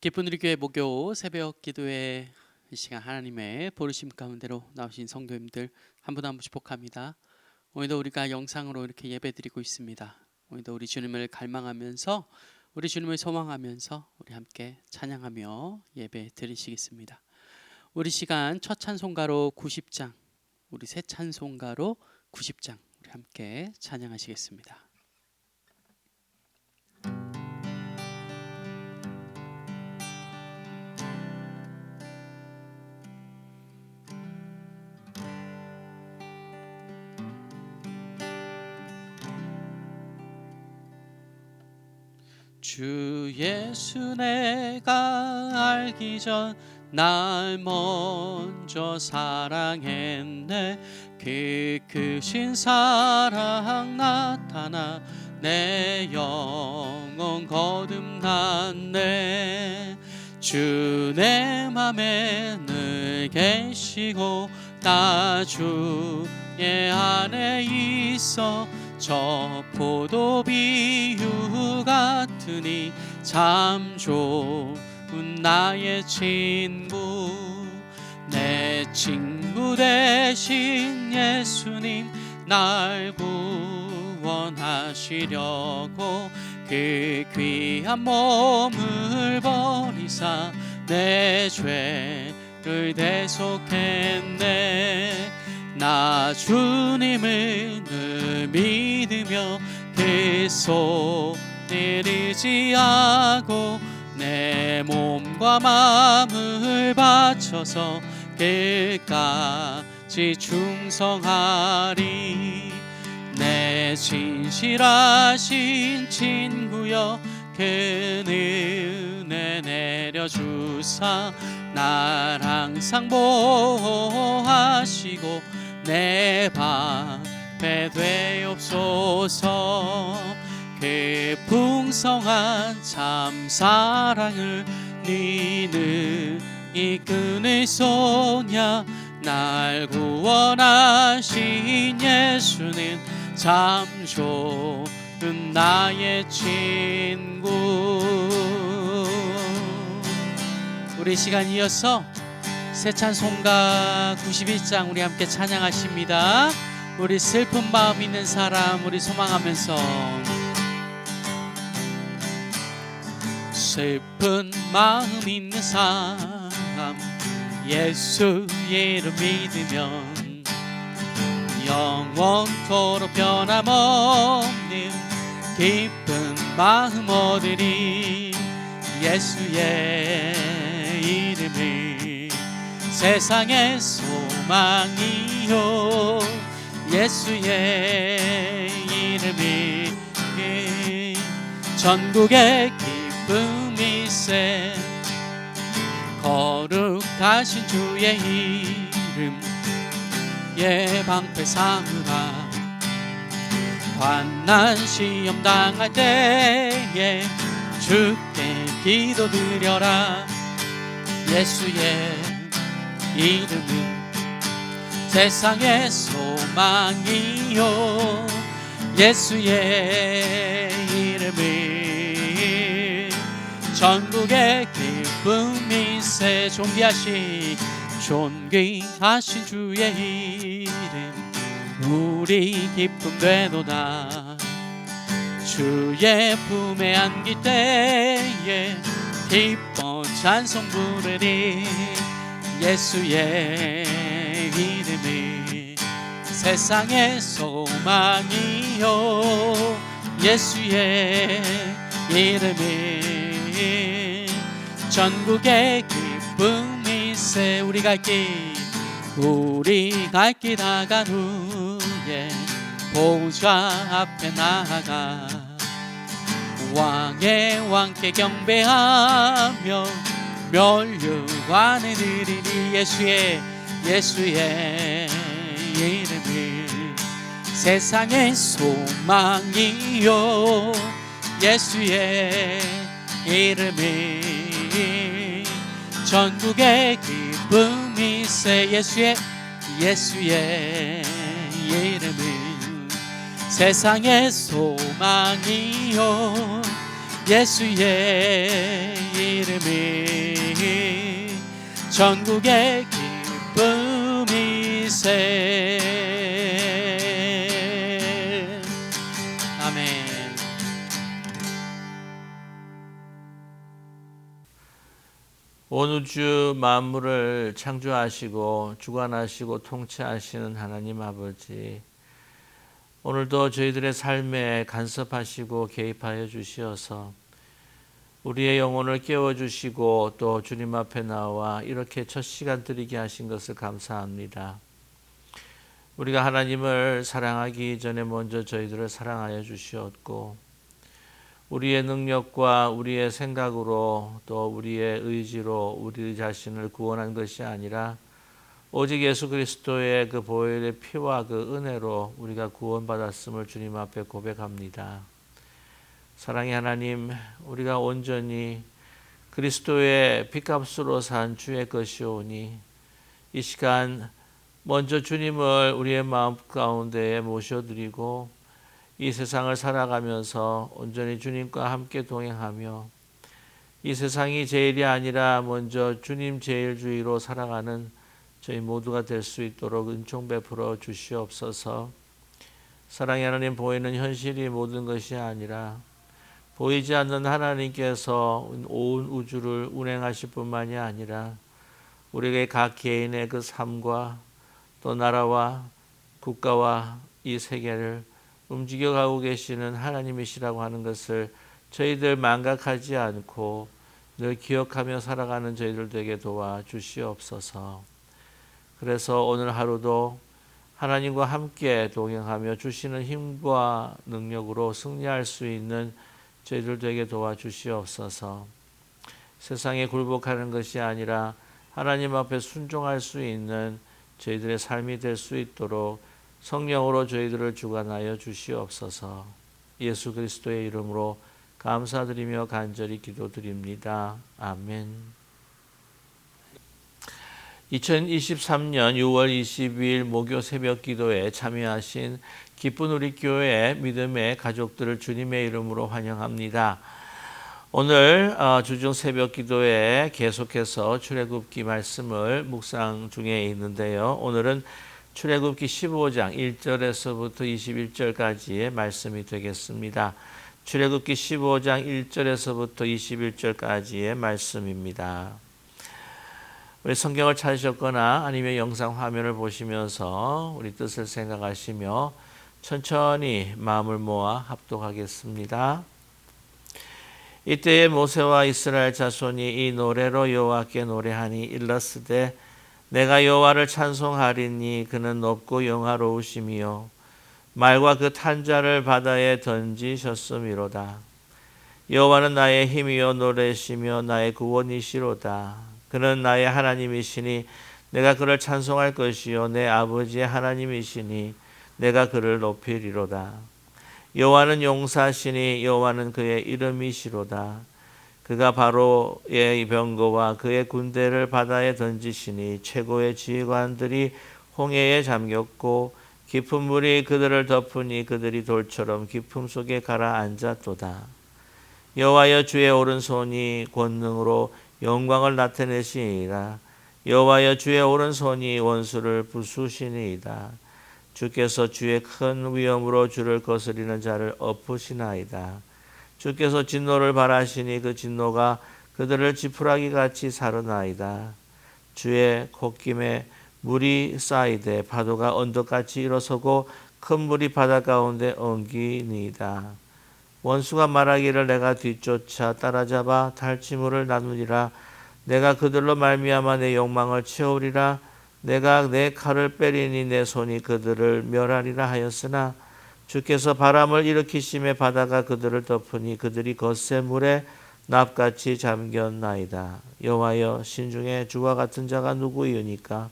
기쁜 우리 교회 목요 새벽 기도회 이 시간 하나님의 부르심 가운데로 나오신 성도님들 한 분 한 분씩 축복합니다. 오늘도 우리가 영상으로 이렇게 예배드리고 있습니다. 오늘도 우리 주님을 갈망하면서 우리 주님을 소망하면서 우리 함께 찬양하며 예배 드리시겠습니다. 우리 시간 첫 찬송가로 90장, 우리 새 찬송가로 90장 우리 함께 찬양하시겠습니다. 주 예수 내가 알기 전 날 먼저 사랑했네. 그 크신 사랑 나타나 내 영혼 거듭났네. 주 내 맘에 늘 계시고 나 주의 안에 있어. 저 포도 비유 같으니 참 좋은 나의 친구. 내 친구 대신 예수님 날 구원하시려고 그 귀한 몸을 버리사 내 죄를 대속했네. 나 주님을 늘 믿으며 그 손을 의지하고 내 몸과 마음을 바쳐서 끝까지 충성하리. 내 진실하신 친구여 그 은혜 내려주사 날 항상 보호하시고 내 방패 되옵소서. 그 풍성한 참 사랑을 니는 이끈을 쏘냐. 날 구원하신 예수는 참 좋은 나의 친구. 우리 시간 이어서 새 찬송가 91장 우리 함께 찬양하십니다. 우리 슬픈 마음 있는 사람 우리 소망하면서. 슬픈 마음 있는 사람 예수 이름 믿으면 영원토록 변함없는 기쁜 마음 얻으리. 예수의 이름을 세상의 소망이요. 예수의 이름을 전국의 기쁨일세. 거룩하신 주의 이름 방패 삼으라. 환난 시험 당할 때에 주께 기도드려라. 예수의 이름은 세상의 소망이요. 예수의 이름은 전국의 기쁨일세. 존귀하신 주의 이름 우리 기쁨 되도다. 주의 품에 안길 때에 기뻐 찬송 부르리. 예수의 이름이 세상의 소망이요. 예수의 이름이 전국의 기쁨일세. 우리 갈 길 다간 후에 보좌 앞에 나아가 왕의 왕께 경배하며 멸류관을 드리니. 예수의 이름을 세상의 소망이요. 예수의 이름을 전국의 기쁨일세. 예수의 이름은 세상의 소망이요. 예수의 이름을 전국의 기쁨이세. 아멘. 온 우주 만물을 창조하시고 주관하시고 통치하시는 하나님 아버지, 오늘도 저희들의 삶에 간섭하시고 개입하여 주시어서 우리의 영혼을 깨워주시고 또 주님 앞에 나와 이렇게 첫 시간 드리게 하신 것을 감사합니다. 우리가 하나님을 사랑하기 전에 먼저 저희들을 사랑하여 주시었고, 우리의 능력과 우리의 생각으로 또 우리의 의지로 우리 자신을 구원한 것이 아니라 오직 예수 그리스도의 그 보혈의 피와 그 은혜로 우리가 구원받았음을 주님 앞에 고백합니다. 사랑의 하나님, 우리가 온전히 그리스도의 핏값으로 산 주의 것이오니 이 시간 먼저 주님을 우리의 마음 가운데에 모셔드리고 이 세상을 살아가면서 온전히 주님과 함께 동행하며 이 세상이 제일이 아니라 먼저 주님 제일주의로 살아가는 저희 모두가 될 수 있도록 은총 베풀어 주시옵소서. 사랑의 하나님, 보이는 현실이 모든 것이 아니라 보이지 않는 하나님께서 온 우주를 운행하실 뿐만이 아니라 우리의 각 개인의 그 삶과 또 나라와 국가와 이 세계를 움직여가고 계시는 하나님이시라고 하는 것을 저희들 망각하지 않고 늘 기억하며 살아가는 저희들 되게 도와주시옵소서. 그래서 오늘 하루도 하나님과 함께 동행하며 주시는 힘과 능력으로 승리할 수 있는 저희들 되게 도와주시옵소서. 세상에 굴복하는 것이 아니라 하나님 앞에 순종할 수 있는 저희들의 삶이 될 수 있도록 성령으로 저희들을 주관하여 주시옵소서. 예수 그리스도의 이름으로 감사드리며 간절히 기도드립니다. 아멘. 2023년 6월 22일 목요 새벽 기도에 참여하신 기쁜 우리 교회 믿음의 가족들을 주님의 이름으로 환영합니다. 오늘 주중 새벽 기도에 계속해서 출애굽기 말씀을 묵상 중에 있는데요. 오늘은 출애굽기 15장 1절에서부터 21절까지의 말씀이 되겠습니다. 출애굽기 15장 1절에서부터 21절까지의 말씀입니다. 우리 성경을 찾으셨거나 아니면 영상 화면을 보시면서 우리 뜻을 생각하시며 천천히 마음을 모아 합독하겠습니다. 이때에 모세와 이스라엘 자손이 이 노래로 여호와께 노래하니 일렀으되 내가 여호와를 찬송하리니 그는 높고 영화로우시며 말과 그 탄자를 바다에 던지셨음이로다. 여호와는 나의 힘이요 노래시며 나의 구원이시로다. 그는 나의 하나님이시니 내가 그를 찬송할 것이요 내 아버지의 하나님이시니 내가 그를 높이리로다. 여호와는 용사시니 여호와는 그의 이름이시로다. 그가 바로의 병거와 그의 군대를 바다에 던지시니 최고의 지휘관들이 홍해에 잠겼고 깊은 물이 그들을 덮으니 그들이 돌처럼 깊음 속에 가라앉았도다. 여호와여 주의 오른손이 권능으로 영광을 나타내시니이다. 여호와여 주의 오른손이 원수를 부수시니이다. 주께서 주의 큰 위엄으로 주를 거스리는 자를 엎으시나이다. 주께서 진노를 발하시니 그 진노가 그들을 지푸라기 같이 사르나이다. 주의 콧김에 물이 쌓이되 파도가 언덕같이 일어서고 큰 물이 바다 가운데 엉기니이다. 원수가 말하기를 내가 뒤쫓아 따라잡아 탈취물을 나누리라. 내가 그들로 말미암아 내 욕망을 채우리라. 내가 내 칼을 빼리니 내 손이 그들을 멸하리라 하였으나 주께서 바람을 일으키심에 바다가 그들을 덮으니 그들이 거센 물에 납같이 잠겼나이다. 여호와여 신중에 주와 같은 자가 누구이오니까?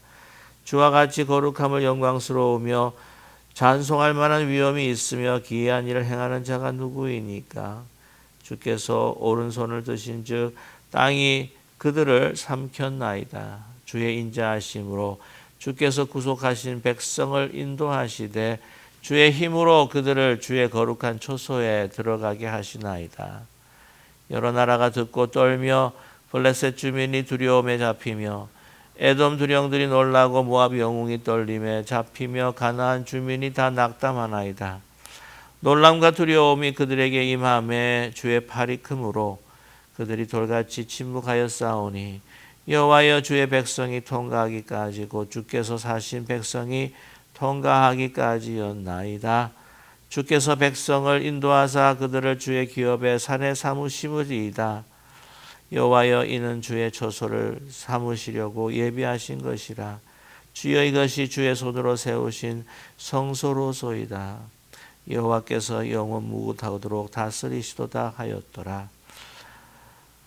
주와 같이 거룩함을 영광스러우며 찬송할 만한 위엄이 있으며 기이한 일을 행하는 자가 누구이니까? 주께서 오른손을 드신즉 땅이 그들을 삼켰나이다. 주의 인자하심으로 주께서 구속하신 백성을 인도하시되 주의 힘으로 그들을 주의 거룩한 초소에 들어가게 하시나이다. 여러 나라가 듣고 떨며 블레셋 주민이 두려움에 잡히며 에돔 두령들이 놀라고 모압 영웅이 떨림에 잡히며 가나안 주민이 다 낙담하나이다. 놀람과 두려움이 그들에게 임함에 주의 팔이 크므로 그들이 돌같이 침묵하였사오니 여호와여 주의 백성이 통과하기까지 곧 주께서 사신 백성이 통과하기까지였나이다. 주께서 백성을 인도하사 그들을 주의 기업의 산에 삼으시리이다. 여호와여 이는 주의 처소를 삼으시려고 예비하신 것이라. 주여 이것이 주의 손으로 세우신 성소로소이다. 여호와께서 영원 무궁하도록 다스리시도다 하였더라.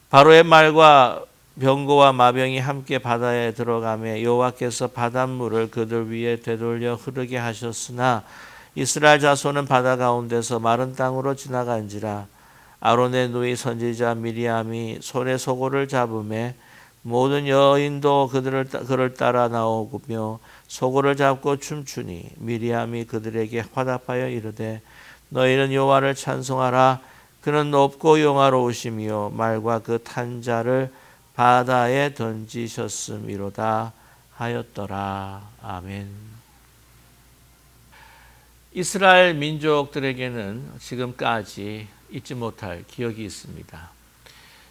바로의 말과 병거와 마병이 함께 바다에 들어가매 여호와께서 바닷물을 그들 위에 되돌려 흐르게 하셨으나 이스라엘 자손은 바다 가운데서 마른 땅으로 지나간지라. 아론의 누이 선지자 미리암이 손에 소고를 잡음에 모든 여인도 그를 따라 나오며 소고를 잡고 춤추니 미리암이 그들에게 화답하여 이르되 너희는 여호와를 찬송하라. 그는 높고 영화로우시며 말과 그 탄 자를 바다에 던지셨음이로다 하였더라. 아멘. 이스라엘 민족들에게는 지금까지 잊지 못할 기억이 있습니다.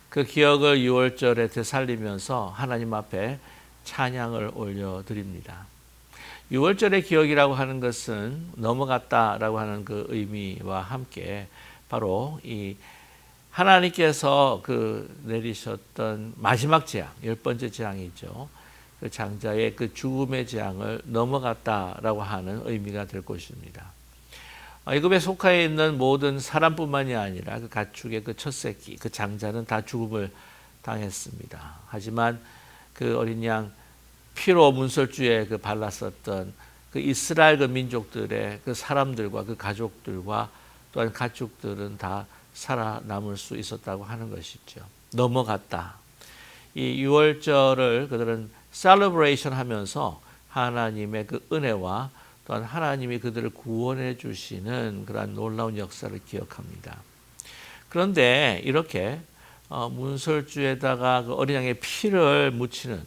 그 기억을 6월절에 되살리면서 하나님 앞에 찬양을 올려드립니다. 6월절의 기억이라고 하는 것은 넘어갔다라고 하는 그 의미와 함께 바로 이 하나님께서 그 내리셨던 마지막 재앙, 10번째 재앙이죠. 그 장자의 그 죽음의 재앙을 넘어갔다라고 하는 의미가 될 것입니다. 애굽에 속하여 있는 모든 사람뿐만이 아니라 그 가축의 그 첫 새끼, 그 장자는 다 죽음을 당했습니다. 하지만 그 어린 양 피로 문설주에 그 발랐었던 그 이스라엘 그 민족들의 그 사람들과 그 가족들과 또한 가축들은 다 살아남을 수 있었다고 하는 것이죠. 넘어갔다. 이 6월절을 그들은 셀러브레이션 하면서 하나님의 그 은혜와 또한 하나님이 그들을 구원해 주시는 그러한 놀라운 역사를 기억합니다. 그런데 이렇게 문설주에다가 그 어린 양의 피를 묻히는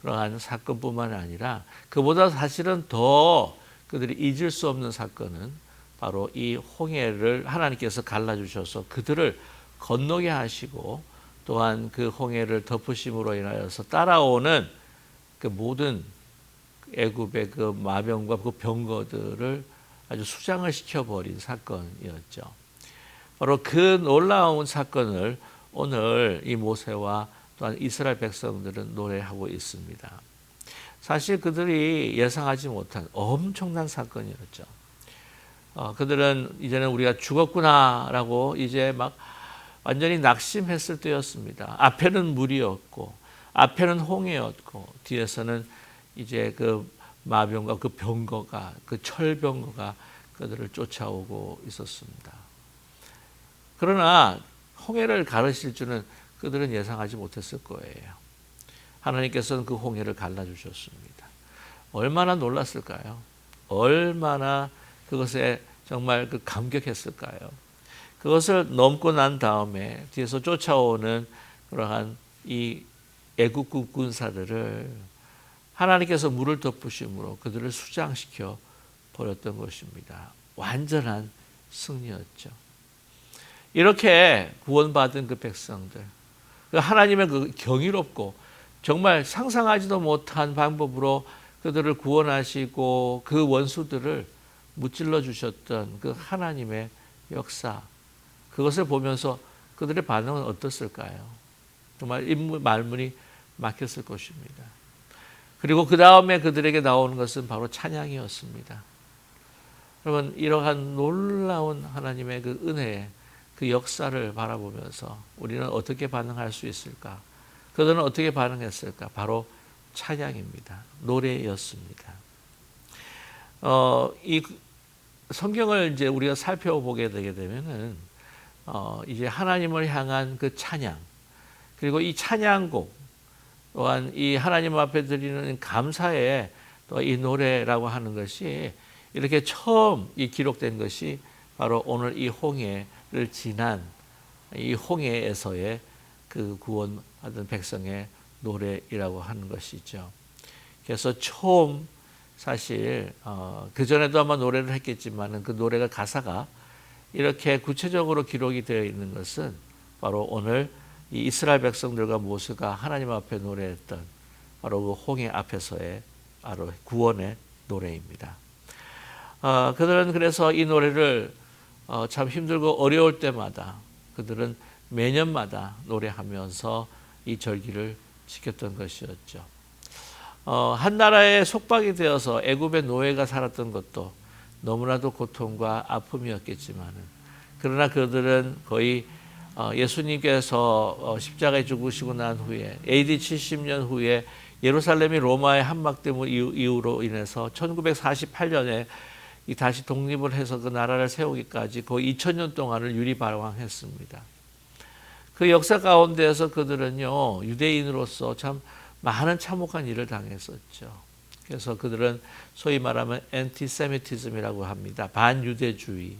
그러한 사건뿐만 아니라 그보다 사실은 더 그들이 잊을 수 없는 사건은 바로 이 홍해를 하나님께서 갈라주셔서 그들을 건너게 하시고 또한 그 홍해를 덮으심으로 인하여서 따라오는 그 모든 애굽의 그 마병과 그 병거들을 아주 수장을 시켜버린 사건이었죠. 바로 그 놀라운 사건을 오늘 이 모세와 또한 이스라엘 백성들은 노래하고 있습니다. 사실 그들이 예상하지 못한 엄청난 사건이었죠. 그들은 이제는 우리가 죽었구나라고 이제 막 완전히 낙심했을 때였습니다. 앞에는 물이었고 앞에는 홍해였고 뒤에서는 이제 그 마병과 그 병거가 그 철병거가 그들을 쫓아오고 있었습니다. 그러나 홍해를 가르실 줄은 그들은 예상하지 못했을 거예요. 하나님께서는 그 홍해를 갈라주셨습니다. 얼마나 놀랐을까요? 얼마나 그것에 정말 그 감격했을까요? 그것을 넘고 난 다음에 뒤에서 쫓아오는 그러한 이 애국국 군사들을 하나님께서 물을 덮으심으로 그들을 수장시켜 버렸던 것입니다. 완전한 승리였죠. 이렇게 구원받은 그 백성들, 그 하나님의 그 경이롭고 정말 상상하지도 못한 방법으로 그들을 구원하시고 그 원수들을 무찔러 주셨던 그 하나님의 역사, 그것을 보면서 그들의 반응은 어떻을까요? 정말 말문이 막혔을 것입니다. 그리고 그 다음에 그들에게 나오는 것은 바로 찬양이었습니다. 여러분, 이러한 놀라운 하나님의 그 은혜의 그 역사를 바라보면서 우리는 어떻게 반응할 수 있을까? 그들은 어떻게 반응했을까? 바로 찬양입니다. 노래였습니다. 이 성경을 이제 우리가 살펴보게 되게 되면은 이제 하나님을 향한 그 찬양, 그리고 이 찬양곡 또한 이 하나님 앞에 드리는 감사의 또 이 노래라고 하는 것이 이렇게 처음 이 기록된 것이 바로 오늘 이 홍해를 지난 이 홍해에서의 그 구원받은 백성의 노래이라고 하는 것이죠. 그래서 처음 사실 그 전에도 아마 노래를 했겠지만은 그 노래가 가사가 이렇게 구체적으로 기록이 되어 있는 것은 바로 오늘 이 이스라엘 백성들과 모세가 하나님 앞에 노래했던 바로 그 홍해 앞에서의 바로 구원의 노래입니다. 그들은 그래서 이 노래를 참 힘들고 어려울 때마다 그들은 매년마다 노래하면서 이 절기를 지켰던 것이었죠. 한 나라의 속박이 되어서 애굽의 노예가 살았던 것도 너무나도 고통과 아픔이었겠지만은 그러나 그들은 거의 예수님께서 십자가에 죽으시고 난 후에 AD 70년 후에 예루살렘이 로마의 함락됨 이후로 인해서 1948년에 다시 독립을 해서 그 나라를 세우기까지 거의 2000년 동안을 유리발왕했습니다. 그 역사 가운데에서 그들은요 유대인으로서 참 많은 참혹한 일을 당했었죠. 그래서 그들은 소위 말하면 엔티세미티즘이라고 합니다. 반유대주의.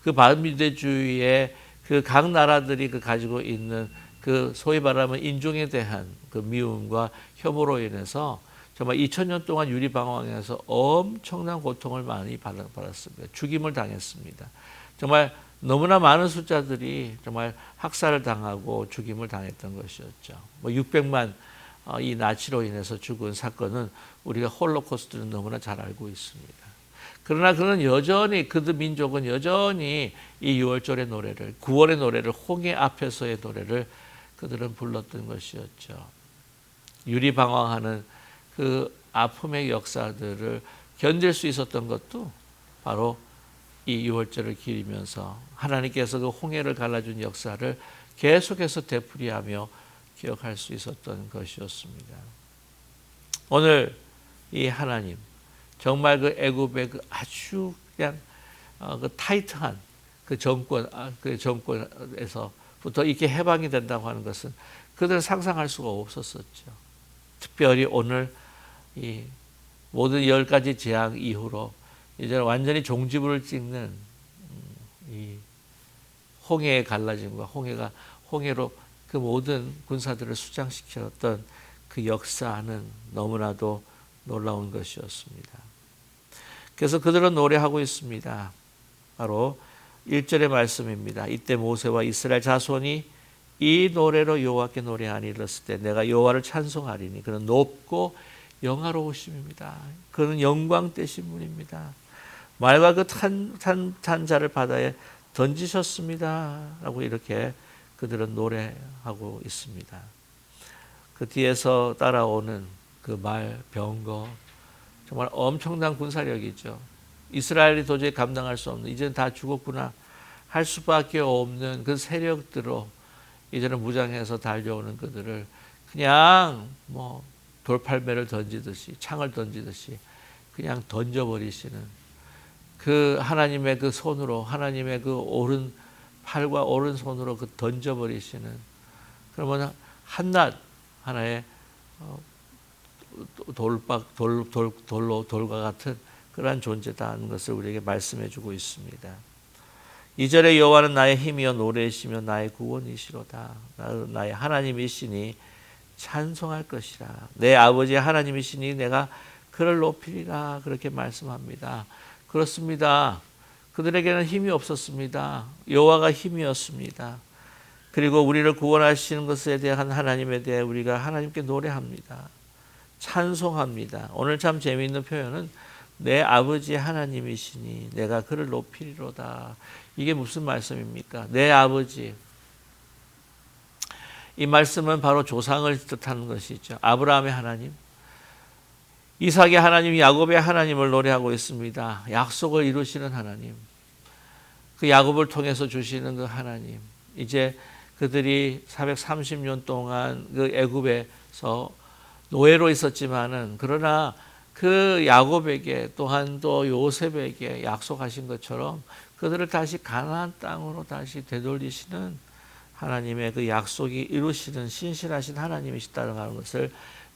그 반유대주의의 그 각 나라들이 그 가지고 있는 그 소위 말하면 인종에 대한 그 미움과 혐오로 인해서 정말 2000년 동안 유리방황에서 엄청난 고통을 많이 받았습니다. 죽임을 당했습니다. 정말 너무나 많은 숫자들이 정말 학살을 당하고 죽임을 당했던 것이었죠. 600만 이 나치로 인해서 죽은 사건은 우리가 홀로코스트는 너무나 잘 알고 있습니다. 그러나 그는 여전히 그들 민족은 여전히 이 6월절의 노래를 구원의 노래를 홍해 앞에서의 노래를 그들은 불렀던 것이었죠. 유리방황하는 그 아픔의 역사들을 견딜 수 있었던 것도 바로 이 6월절을 기리면서 하나님께서 그 홍해를 갈라준 역사를 계속해서 되풀이하며 기억할 수 있었던 것이었습니다. 오늘 이 하나님 정말 그 애굽의 그 아주 그냥 그 타이트한 그 정권에서부터 이렇게 해방이 된다고 하는 것은 그들은 상상할 수가 없었었죠. 특별히 오늘 이 모든 10가지 재앙 이후로 이제 완전히 종지부를 찍는 이 홍해의 갈라짐과 홍해로 그 모든 군사들을 수장시켰던 그 역사는 너무나도 놀라운 것이었습니다. 그래서 그들은 노래하고 있습니다. 바로 1절의 말씀입니다. 이때 모세와 이스라엘 자손이 이 노래로 여호와께 노래하니 이르렀을 때 내가 여호와를 찬송하리니 그는 높고 영화로우심입니다. 그는 영광 되신 분입니다. 말과 그 탄 자를 바다에 던지셨습니다. 라고 이렇게 그들은 노래하고 있습니다. 그 뒤에서 따라오는 그 말, 병거 정말 엄청난 군사력이죠. 이스라엘이 도저히 감당할 수 없는 이제는 다 죽었구나 할 수밖에 없는 그 세력들로 이제는 무장해서 달려오는 그들을 그냥 뭐 돌팔매를 던지듯이 창을 던지듯이 그냥 던져버리시는 그 하나님의 그 손으로 하나님의 그 오른 팔과 오른손으로 그 던져버리시는 그러면 한낱 하나의 돌과 같은 그러한 존재다는 것을 우리에게 말씀해주고 있습니다. 2절에 여호와는 나의 힘이여 노래이시며 나의 구원이시로다. 나의 하나님이시니 찬송할 것이라. 내 아버지의 하나님이시니 내가 그를 높이리라. 그렇게 말씀합니다. 그렇습니다. 그들에게는 힘이 없었습니다. 여호와가 힘이었습니다. 그리고 우리를 구원하시는 것에 대한 하나님에 대해 우리가 하나님께 노래합니다. 찬송합니다. 오늘 참 재미있는 표현은 내 아버지의 하나님이시니 내가 그를 높이리로다. 이게 무슨 말씀입니까? 내 아버지. 이 말씀은 바로 조상을 뜻하는 것이죠. 아브라함의 하나님, 이삭의 하나님, 야곱의 하나님을 노래하고 있습니다. 약속을 이루시는 하나님, 그 야곱을 통해서 주시는 그 하나님. 이제 그들이 430년 동안 그 애굽에서 노예로 있었지만은 그러나 그 야곱에게 또한 또 요셉에게 약속하신 것처럼 그들을 다시 가나안 땅으로 다시 되돌리시는 하나님의 그 약속이 이루시는 신실하신 하나님이시다는 것을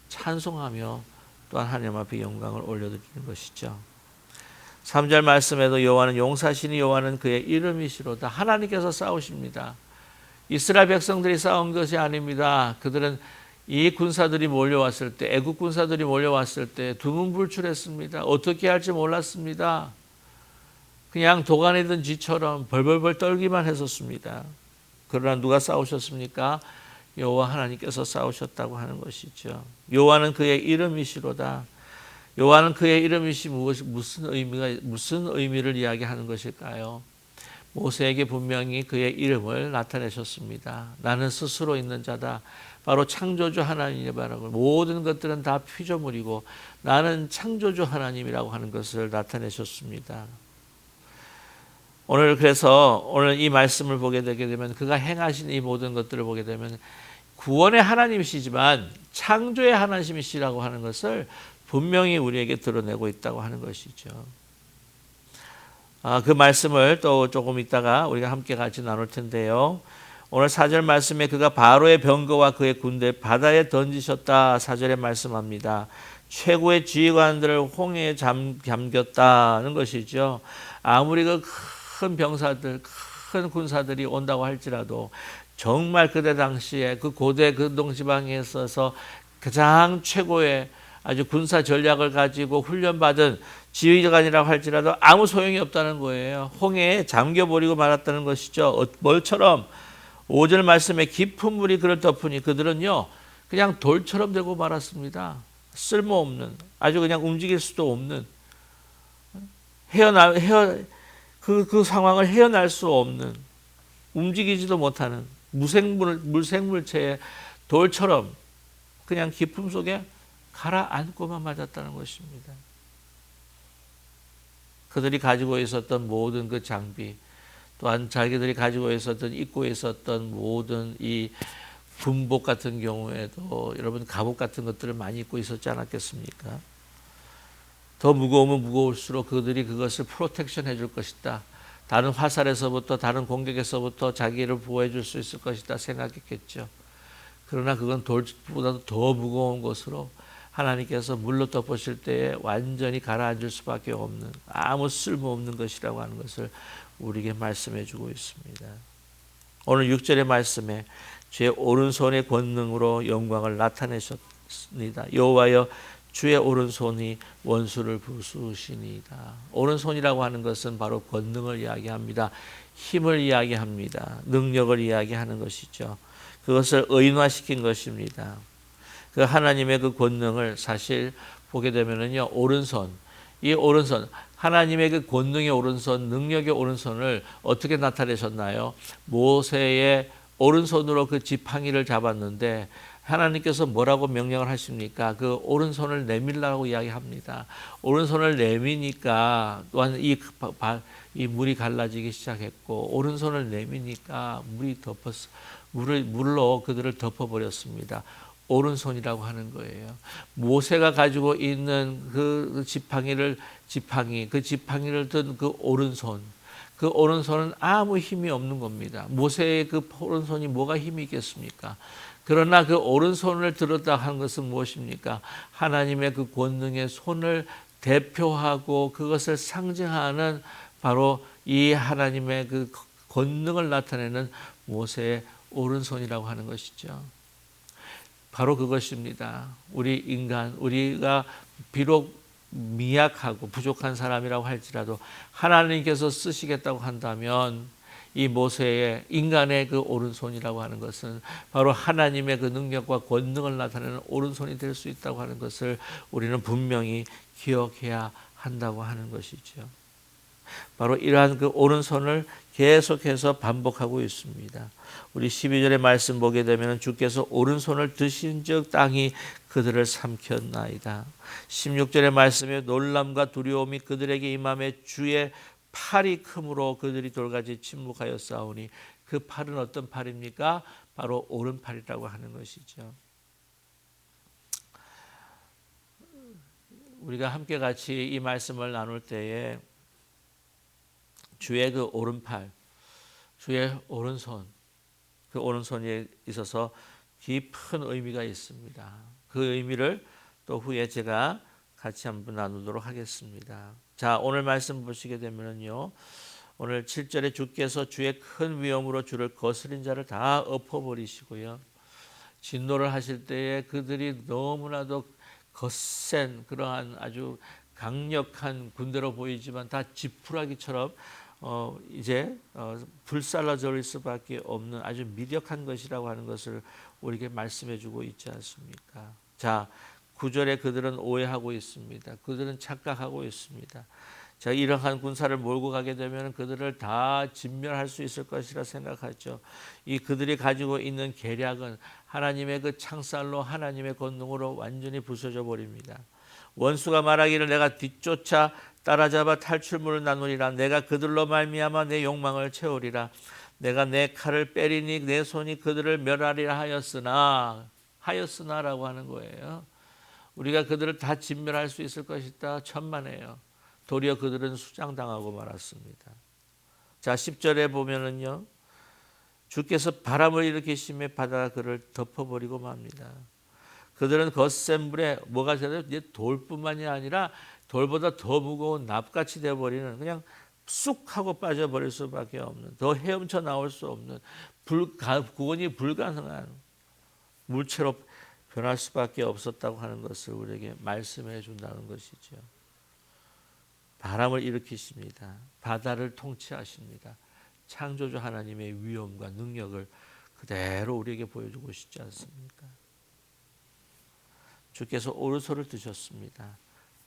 찬송하며 또한 하나님 앞에 영광을 올려드리는 것이죠. 3절 말씀에도 여호와는 용사시니 여호와는 그의 이름이시로다. 하나님께서 싸우십니다. 이스라엘 백성들이 싸운 것이 아닙니다. 그들은 이 군사들이 몰려왔을 때, 애국 군사들이 몰려왔을 때 두문불출했습니다. 어떻게 할지 몰랐습니다. 그냥 도가니든 쥐처럼 벌벌벌 떨기만 했었습니다. 그러나 누가 싸우셨습니까? 여호와 하나님께서 싸우셨다고 하는 것이죠. 여호와는 그의 이름이시로다. 여호와는 그의 이름이시 무슨 의미를 이야기하는 것일까요? 모세에게 분명히 그의 이름을 나타내셨습니다. 나는 스스로 있는 자다. 바로 창조주 하나님이라고, 모든 것들은 다 피조물이고 나는 창조주 하나님이라고 하는 것을 나타내셨습니다. 그래서 오늘 이 말씀을 보게 되게 되면, 그가 행하신 이 모든 것들을 보게 되면 구원의 하나님이시지만 창조의 하나님이시라고 하는 것을 분명히 우리에게 드러내고 있다고 하는 것이죠. 그 말씀을 또 조금 있다가 우리가 함께 같이 나눌 텐데요. 오늘 4절 말씀에 그가 바로의 병거와 그의 군대 바다에 던지셨다. 4절에 말씀합니다. 최고의 지휘관들을 홍해에 잠겼다는 것이죠. 아무리 그 큰 병사들, 큰 군사들이 온다고 할지라도 정말 그때 당시에 그 고대 근동지방에 있어서 가장 최고의 아주 군사 전략을 가지고 훈련받은 지휘관이라고 할지라도 아무 소용이 없다는 거예요. 홍해에 잠겨버리고 말았다는 것이죠. 뭘처럼? 5절 말씀에 깊은 물이 그를 덮으니 그들은요 그냥 돌처럼 되고 말았습니다. 쓸모없는, 아주 그냥 움직일 수도 없는, 그 상황을 헤어날 수 없는, 움직이지도 못하는 물생물체의 돌처럼 그냥 깊음 속에 가라앉고만 맞았다는 것입니다. 그들이 가지고 있었던 모든 그 장비, 또한 자기들이 가지고 있었던, 입고 있었던 모든 이 군복 같은 경우에도 여러분 갑옷 같은 것들을 많이 입고 있었지 않았겠습니까? 더 무거우면 무거울수록 그들이 그것을 프로텍션 해줄 것이다. 다른 화살에서부터, 다른 공격에서부터 자기를 보호해 줄 수 있을 것이다 생각했겠죠. 그러나 그건 돌보다도 더 무거운 것으로 하나님께서 물로 덮으실 때에 완전히 가라앉을 수밖에 없는, 아무 쓸모없는 것이라고 하는 것을 우리에게 말씀해 주고 있습니다. 오늘 6절의 말씀에 주의 오른손의 권능으로 영광을 나타내셨습니다. 여호와여 주의 오른손이 원수를 부수시니이다. 오른손이라고 하는 것은 바로 권능을 이야기합니다. 힘을 이야기합니다. 능력을 이야기하는 것이죠. 그것을 의인화시킨 것입니다. 그 하나님의 그 권능을 사실 보게 되면은요, 오른손, 이 오른손, 하나님의 그 권능의 오른손, 능력의 오른손을 어떻게 나타내셨나요? 모세의 오른손으로 그 지팡이를 잡았는데 하나님께서 뭐라고 명령을 하십니까? 그 오른손을 내밀라고 이야기합니다. 오른손을 내미니까 또한 이 물이 갈라지기 시작했고, 오른손을 내미니까 물로 그들을 덮어버렸습니다. 오른손이라고 하는 거예요. 모세가 가지고 있는 그 지팡이를 든 그 오른손, 그 오른손은 아무 힘이 없는 겁니다. 모세의 그 오른손이 뭐가 힘이 있겠습니까? 그러나 그 오른손을 들었다 하는 것은 무엇입니까? 하나님의 그 권능의 손을 대표하고 그것을 상징하는 바로 이 하나님의 그 권능을 나타내는 모세의 오른손이라고 하는 것이죠. 바로 그것입니다. 우리가 비록 미약하고 부족한 사람이라고 할지라도 하나님께서 쓰시겠다고 한다면 이 모세의 인간의 그 오른손이라고 하는 것은 바로 하나님의 그 능력과 권능을 나타내는 오른손이 될 수 있다고 하는 것을 우리는 분명히 기억해야 한다고 하는 것이죠. 바로 이러한 그 오른손을 계속해서 반복하고 있습니다. 우리 12절의 말씀 보게 되면 주께서 오른손을 드신 즉 땅이 그들을 삼켰나이다. 16절의 말씀에 놀람과 두려움이 그들에게 임함에 주의 팔이 크므로 그들이 돌같이 침묵하여 싸우니, 그 팔은 어떤 팔입니까? 바로 오른팔이라고 하는 것이죠. 우리가 함께 같이 이 말씀을 나눌 때에 주의 그 오른팔, 주의 오른손, 그 오른손에 있어서 깊은 의미가 있습니다. 그 의미를 또 후에 제가 같이 한번 나누도록 하겠습니다. 자, 오늘 말씀 보시게 되면요, 오늘 7절에 주께서 주의 큰 위엄으로 주를 거스린 자를 다 엎어버리시고요, 진노를 하실 때에 그들이 너무나도 거센 그러한 아주 강력한 군대로 보이지만 다 지푸라기처럼 이제 불살라질 수밖에 없는 아주 미력한 것이라고 하는 것을 우리에게 말씀해 주고 있지 않습니까? 자, 9절에 그들은 오해하고 있습니다. 그들은 착각하고 있습니다. 자, 이러한 군사를 몰고 가게 되면 그들을 다 진멸할 수 있을 것이라 생각하죠. 이 그들이 가지고 있는 계략은 하나님의 그 창살로 하나님의 권능으로 완전히 부서져 버립니다. 원수가 말하기를 내가 뒤쫓아 따라잡아 탈출물을 나누리라. 내가 그들로 말미암아 내 욕망을 채우리라. 내가 내 칼을 빼리니 내 손이 그들을 멸하리라 하였으나라고 하는 거예요. 우리가 그들을 다 진멸할 수 있을 것이다. 천만에요. 도리어 그들은 수장당하고 말았습니다. 자, 10절에 보면은요. 주께서 바람을 일으키심에 바다가 그를 덮어버리고 맙니다. 그들은 거센 물에 뭐가 되나요? 이제 돌뿐만이 아니라 돌보다 더 무거운 납같이 되어버리는 그냥 쑥 하고 빠져버릴 수밖에 없는 더 헤엄쳐 나올 수 없는 구원이 불가능한 물체로 변할 수밖에 없었다고 하는 것을 우리에게 말씀해 준다는 것이죠. 바람을 일으키십니다. 바다를 통치하십니다. 창조주 하나님의 위엄과 능력을 그대로 우리에게 보여주고 싶지 않습니까? 주께서 오르소를 드셨습니다.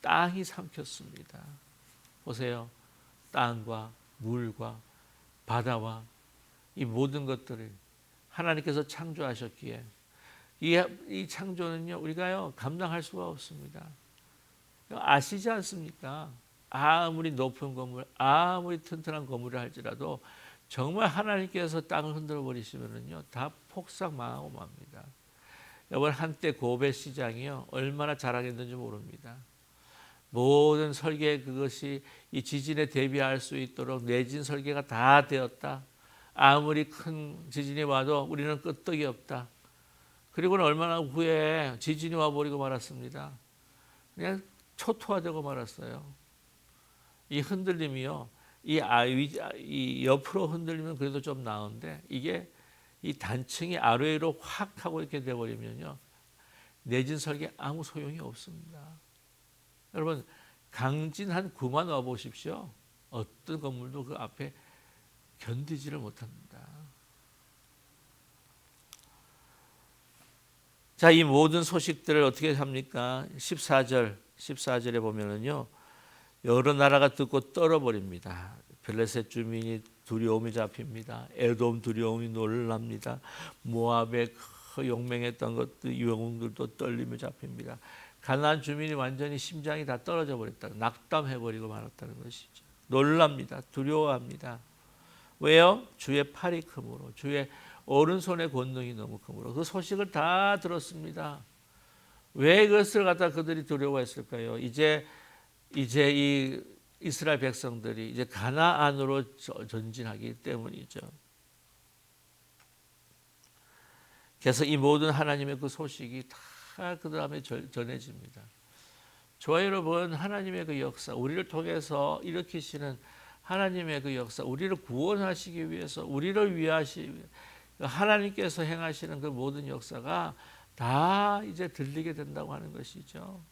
땅이 삼켰습니다. 보세요. 땅과 물과 바다와 이 모든 것들을 하나님께서 창조하셨기에 이 창조는요 우리가요 감당할 수가 없습니다. 아시지 않습니까? 아무리 높은 건물, 아무리 튼튼한 건물을 할지라도 정말 하나님께서 땅을 흔들어 버리시면은요 다 폭삭 망하고 맙니다. 여러분 한때 고베 시장이요 얼마나 자랑했는지 모릅니다. 모든 설계 그것이 이 지진에 대비할 수 있도록 내진 설계가 다 되었다. 아무리 큰 지진이 와도 우리는 끄떡이 없다. 그리고는 얼마나 후에 지진이 와버리고 말았습니다. 그냥 초토화되고 말았어요. 이 흔들림이요. 이 옆으로 흔들리면 그래도 좀 나은데 이게 이 단층이 아래로 확 하고 이렇게 돼버리면요. 내진 설계 아무 소용이 없습니다. 여러분 강진 한 9만 와 보십시오. 어떤 건물도 그 앞에 견디지를 못합니다. 자, 이 모든 소식들을 어떻게 합니까? 14절에 보면은요. 여러 나라가 듣고 떨어버립니다. 블레셋 주민이 두려움이 잡힙니다. 에돔 두려움이 놀랍니다. 모압의 그 용맹했던 것들 영웅들도 떨림이 잡힙니다. 가나안 주민이 완전히 심장이 다 떨어져 버렸다. 낙담해버리고 말았다는 것이죠. 놀랍니다. 두려워합니다. 왜요? 주의 팔이 크므로 주의 오른손의 권능이 너무 크므로 그 소식을 다 들었습니다. 왜 그것을 갖다 그들이 두려워했을까요? 이제 이 이스라엘 백성들이 이제 가나안으로 전진하기 때문이죠. 그래서 이 모든 하나님의 그 소식이 다 그 다음에 전해집니다. 저와 여러분 하나님의 그 역사 우리를 통해서 일으키시는 하나님의 그 역사 우리를 구원하시기 위해서 우리를 위하시 하나님께서 행하시는 그 모든 역사가 다 이제 들리게 된다고 하는 것이죠.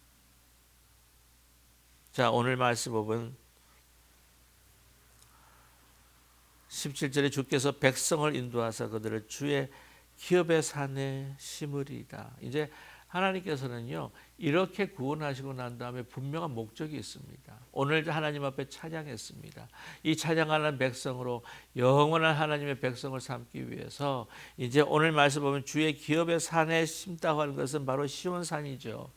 자, 오늘 말씀 보면 17절에 주께서 백성을 인도하사 그들을 주의 기업의 산에 심으리이다. 이제 하나님께서는요 이렇게 구원하시고 난 다음에 분명한 목적이 있습니다. 오늘 하나님 앞에 찬양했습니다. 이 찬양하는 백성으로 영원한 하나님의 백성을 삼기 위해서 이제 오늘 말씀 보면 주의 기업의 산에 심다고 하는 것은 바로 시온산이죠.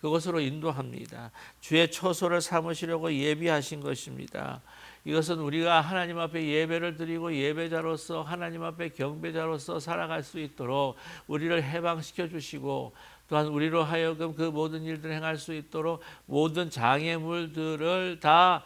그것으로 인도합니다. 주의 처소를 삼으시려고 예비하신 것입니다. 이것은 우리가 하나님 앞에 예배를 드리고 예배자로서 하나님 앞에 경배자로서 살아갈 수 있도록 우리를 해방시켜 주시고 또한 우리로 하여금 그 모든 일들을 행할 수 있도록 모든 장애물들을 다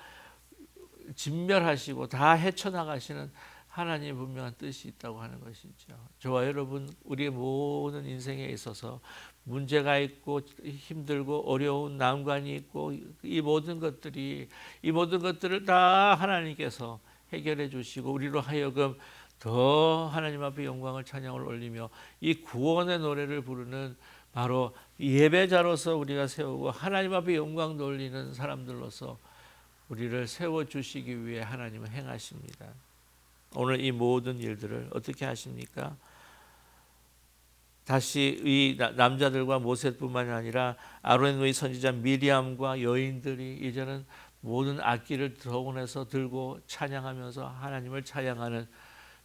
진멸하시고 다 헤쳐나가시는 하나님의 분명한 뜻이 있다고 하는 것이죠. 저와 여러분 우리의 모든 인생에 있어서 문제가 있고 힘들고 어려운 난관이 있고 이 모든 것들을 다 하나님께서 해결해 주시고 우리로 하여금 더 하나님 앞에 영광을 찬양을 올리며 이 구원의 노래를 부르는 바로 예배자로서 우리가 세우고 하나님 앞에 영광 돌리는 사람들로서 우리를 세워주시기 위해 하나님은 행하십니다. 오늘 이 모든 일들을 어떻게 하십니까? 다시 이 남자들과 모세뿐만이 아니라 아론의 선지자 미리암과 여인들이 이제는 모든 악기를 동원해서 들고 찬양하면서 하나님을 찬양하는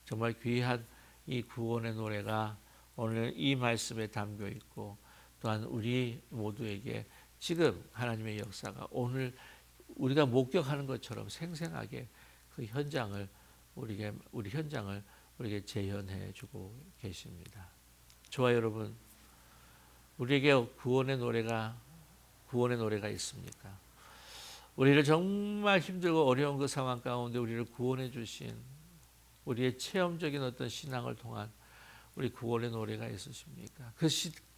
정말 귀한 이 구원의 노래가 오늘 이 말씀에 담겨 있고, 또한 우리 모두에게 지금 하나님의 역사가 오늘 우리가 목격하는 것처럼 생생하게 그 현장을 우리 현장을 우리에게 재현해 주고 계십니다. 저와 여러분, 우리에게 구원의 노래가 있습니까? 우리를 정말 힘들고 어려운 그 상황 가운데 우리를 구원해 주신 우리의 체험적인 어떤 신앙을 통한 우리 구원의 노래가 있으십니까?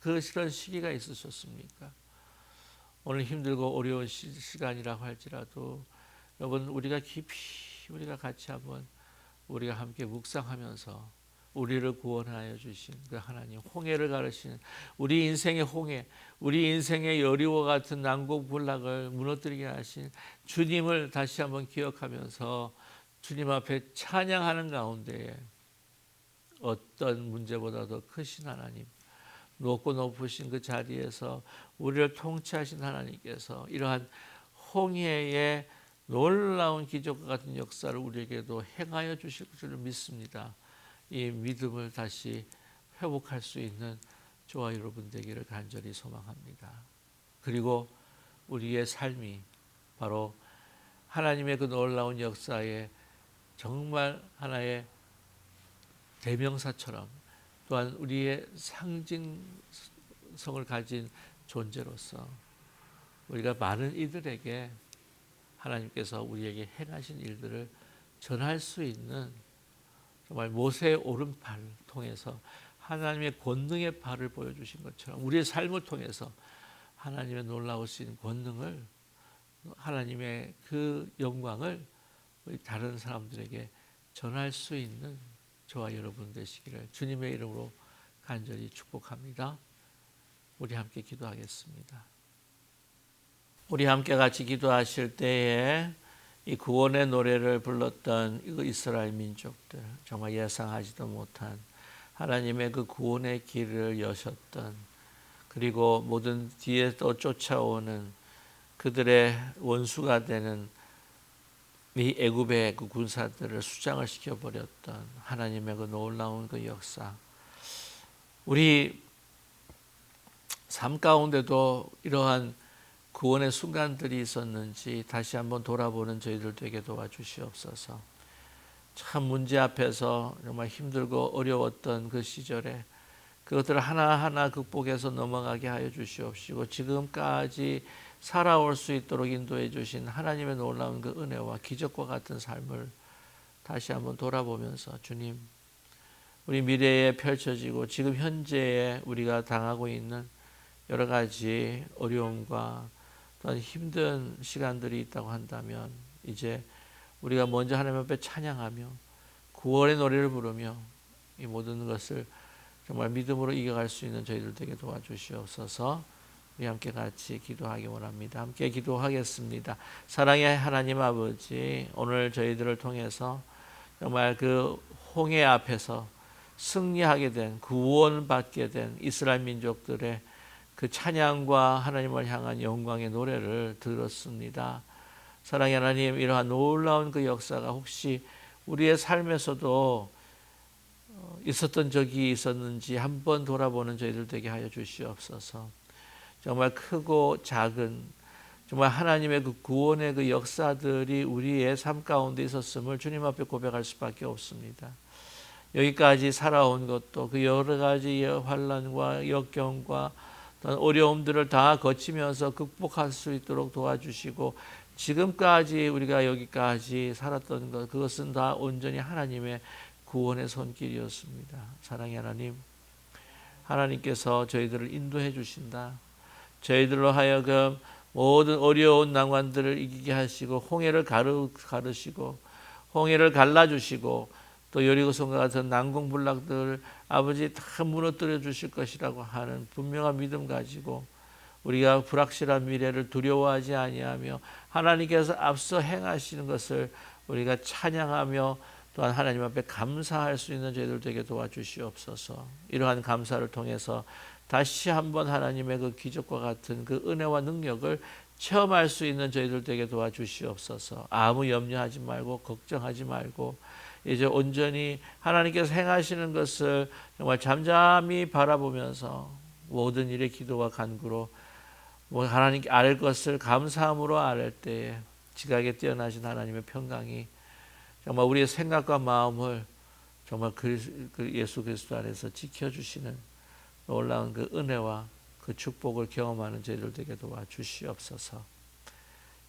그런 시기가 있으셨습니까? 오늘 힘들고 어려운 시간이라고 할지라도 여러분, 우리가 깊이 우리가 같이 한번 우리가 함께 묵상하면서 우리를 구원하여 주신 그 하나님, 홍해를 가르시는 우리 인생의 홍해, 우리 인생의 여리와 같은 난공불락을 무너뜨리게 하신 주님을 다시 한번 기억하면서 주님 앞에 찬양하는 가운데 어떤 문제보다도 크신 하나님, 높고 높으신 그 자리에서 우리를 통치하신 하나님께서 이러한 홍해의 놀라운 기적과 같은 역사를 우리에게도 행하여 주실 줄 믿습니다. 이 믿음을 다시 회복할 수 있는 저와 여러분 되기를 간절히 소망합니다. 그리고 우리의 삶이 바로 하나님의 그 놀라운 역사에 정말 하나의 대명사처럼, 또한 우리의 상징성을 가진 존재로서 우리가 많은 이들에게 하나님께서 우리에게 행하신 일들을 전할 수 있는, 정말 모세의 오른팔을 통해서 하나님의 권능의 발을 보여주신 것처럼 우리의 삶을 통해서 하나님의 놀라우신 권능을, 하나님의 그 영광을 우리 다른 사람들에게 전할 수 있는 저와 여러분 되시기를 주님의 이름으로 간절히 축복합니다. 우리 함께 기도하겠습니다. 우리 함께 같이 기도하실 때에 이 구원의 노래를 불렀던 이 이스라엘 민족들, 정말 예상하지도 못한 하나님의 그 구원의 길을 여셨던, 그리고 모든 뒤에 또 쫓아오는 그들의 원수가 되는 이 애굽의 그 군사들을 수장을 시켜버렸던 하나님의 그 놀라운 그 역사, 우리 삶 가운데도 이러한 구원의 순간들이 있었는지 다시 한번 돌아보는 저희들 되게 도와주시옵소서. 참 문제 앞에서 정말 힘들고 어려웠던 그 시절에 그것들을 하나하나 극복해서 넘어가게 하여 주시옵시고, 지금까지 살아올 수 있도록 인도해 주신 하나님의 놀라운 그 은혜와 기적과 같은 삶을 다시 한번 돌아보면서, 주님, 우리 미래에 펼쳐지고 지금 현재에 우리가 당하고 있는 여러 가지 어려움과 또한 힘든 시간들이 있다고 한다면, 이제 우리가 먼저 하나님 앞에 찬양하며 구원의 노래를 부르며 이 모든 것을 정말 믿음으로 이겨갈 수 있는 저희들 되게 도와주시옵소서. 우리 함께 같이 기도하기 원합니다. 함께 기도하겠습니다. 사랑의 하나님 아버지, 오늘 저희들을 통해서 정말 그 홍해 앞에서 승리하게 된, 구원받게 된 이스라엘 민족들의 그 찬양과 하나님을 향한 영광의 노래를 들었습니다. 사랑의 하나님, 이러한 놀라운 그 역사가 혹시 우리의 삶에서도 있었던 적이 있었는지 한번 돌아보는 저희들 되게 하여 주시옵소서. 정말 크고 작은 정말 하나님의 그 구원의 그 역사들이 우리의 삶 가운데 있었음을 주님 앞에 고백할 수밖에 없습니다. 여기까지 살아온 것도 그 여러 가지 환난과 역경과 어려움들을 다 거치면서 극복할 수 있도록 도와주시고, 지금까지 우리가 여기까지 살았던 것, 그것은 다 온전히 하나님의 구원의 손길이었습니다. 사랑의 하나님, 하나님께서 저희들을 인도해 주신다. 저희들로 하여금 모든 어려운 난관들을 이기게 하시고 홍해를 가르시고 홍해를 갈라주시고 또 여리고성과 같은 난공불락들 아버지 다 무너뜨려 주실 것이라고 하는 분명한 믿음 가지고 우리가 불확실한 미래를 두려워하지 아니하며 하나님께서 앞서 행하시는 것을 우리가 찬양하며 또한 하나님 앞에 감사할 수 있는 저희들 되게 도와주시옵소서. 이러한 감사를 통해서 다시 한번 하나님의 그 기적과 같은 그 은혜와 능력을 체험할 수 있는 저희들 되게 도와주시옵소서. 아무 염려하지 말고 걱정하지 말고 이제 온전히 하나님께서 행하시는 것을 정말 잠잠히 바라보면서 모든 일의 기도와 간구로 하나님께 아뢰 것을 감사함으로 아뢰 때에 지각에 뛰어나신 하나님의 평강이 정말 우리의 생각과 마음을 정말 예수 그리스도 안에서 지켜주시는 놀라운 그 은혜와 그 축복을 경험하는 저희들 되게 도와주시옵소서.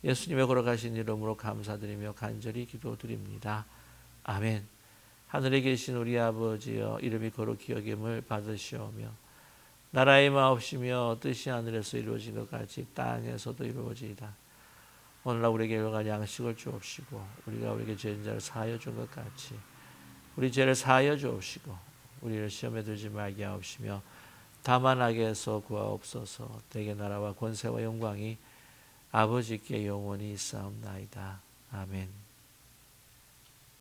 예수님의 걸어가신 이름으로 감사드리며 간절히 기도드립니다. 아멘. 하늘에 계신 우리 아버지여, 이름이 거룩히 여김을 받으시오며 나라의 마옵시며 뜻이 하늘에서 이루어진 것 같이 땅에서도 이루어지이다. 오늘날 우리에게 일용할 양식을 주옵시고 우리가 우리에게 죄인 자를 사하여 준 것 같이 우리 죄를 사하여 주옵시고 우리를 시험에 들지 말게 하옵시며 다만 악에서 구하옵소서. 대개 나라와 권세와 영광이 아버지께 영원히 있사옵나이다. 아멘.